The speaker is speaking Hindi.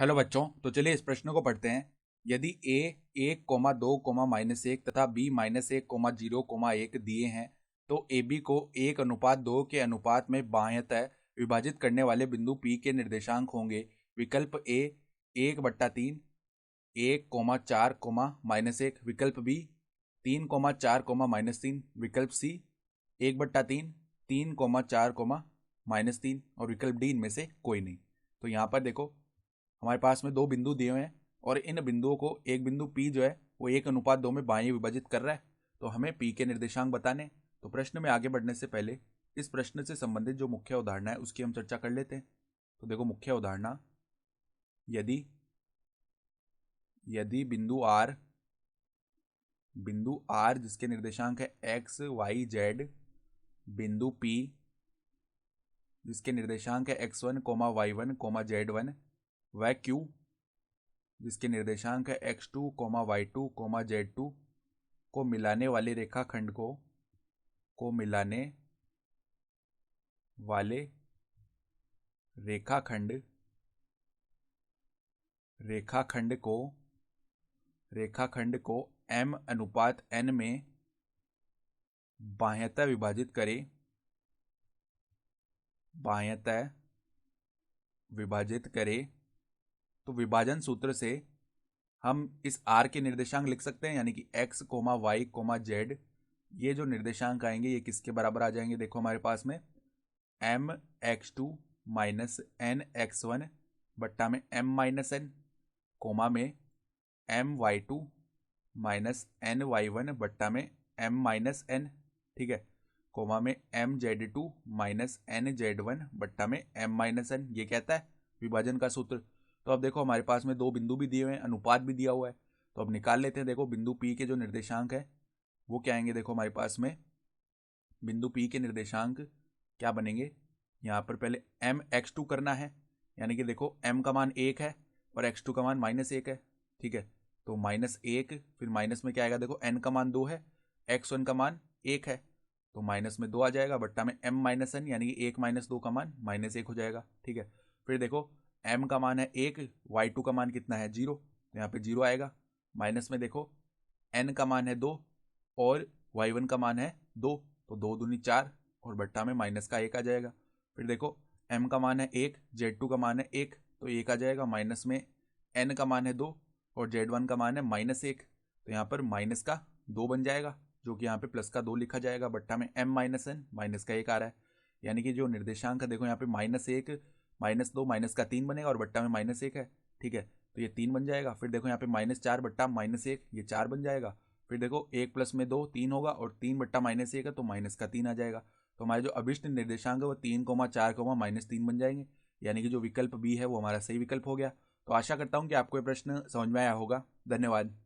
हेलो बच्चों, तो चलिए इस प्रश्न को पढ़ते हैं। यदि a 1,2,-1 तथा b -1,0,1 दिए हैं तो ab को 1:2 के अनुपात में बाह्यतः विभाजित करने वाले बिंदु p के निर्देशांक होंगे। विकल्प a 1/3 1,4, विकल्प b 3,4, विकल्प c 1/3 3,4, और विकल्प डी इनमें से कोई नहीं। तो यहाँ पर देखो हमारे पास में दो बिंदु दिए हुए हैं और इन बिंदुओं को एक बिंदु P जो है वो 1:2 में बाह्य विभाजित कर रहा है, तो हमें P के निर्देशांक बताने। तो प्रश्न में आगे बढ़ने से पहले इस प्रश्न से संबंधित जो मुख्य उदाहरण है उसकी हम चर्चा कर लेते हैं। तो देखो मुख्य उदाहरण, यदि यदि बिंदु R जिसके निर्देशांक है x y z, बिंदु P जिसके निर्देशांक है x1, y1, z1, वह Q जिसके निर्देशांक है x2, y2, z2 को मिलाने वाले रेखाखंड को m/n में बाह्यतः विभाजित करे तो विभाजन सूत्र से हम इस r के निर्देशांक लिख सकते हैं, यानी कि x, y, z ये जो निर्देशांक आएंगे ये किसके बराबर आ जाएंगे। देखो हमारे पास में mx2 n x1 बट्टा में m-n, कोमा में my2 n y1 बट्टा में m-n, ठीक है, कोमा में mz2 n z1 बट्टा में m-n। ये कहता है विभाजन का सूत्र। तो अब देखो हमारे पास में दो बिंदु भी दिए हुए हैं, अनुपात भी दिया हुआ है, तो अब निकाल लेते हैं। देखो बिंदु P के जो निर्देशांक है वो क्या आएंगे। देखो हमारे पास में बिंदु P के निर्देशांक क्या बनेंगे, यहाँ पर पहले mx2 करना है, यानी कि देखो m का मान 1 है और x2 का मान -1 है, ठीक है। तो -1 फिर माइनस में क्या आएगा, देखो n का मान 2 है, x1 का मान 1 है, तो माइनस में 2 आ जाएगा बट्टा में m-n, यानी कि 1 - 2 का मान -1 हो जाएगा, ठीक है। फिर देखो m का मान है 1, y2 का मान कितना है 0, तो यहाँ पे 0 आएगा। माइनस में देखो n का मान है 2 और y1 का मान है 2, तो 2 दूनी 4 और बट्टा में माइनस का 1 आ जाएगा। फिर देखो m का मान है 1, z2 का मान है 1, तो 1 आ जाएगा। माइनस में n का मान है 2 और z1 का मान है -1, तो यहाँ पर माइनस का 2 बन जाएगा, जो कि यहाँ पे प्लस का 2 लिखा जाएगा बट्टा में m-n, माइनस का 1 आ रहा है, यानी कि जो निर्देशांक है देखो यहाँ पे -1 -2 माइनस का 3 बनेगा और बट्टा में -1 है, ठीक है, तो ये 3 बन जाएगा। फिर देखो यहाँ पे -4 बट्टा -1, ये 4 बन जाएगा। फिर देखो 1 + में 2 3 होगा और 3 बट्टा -1 है तो माइनस का 3 आ जाएगा। तो हमारे जो अभिष्ट निर्देशांक है वो 3, 4, -3 बन जाएंगे, यानी कि जो विकल्प बी है वो हमारा सही विकल्प हो गया। तो आशा करता हूँ कि आपको ये प्रश्न समझ में आया होगा। धन्यवाद।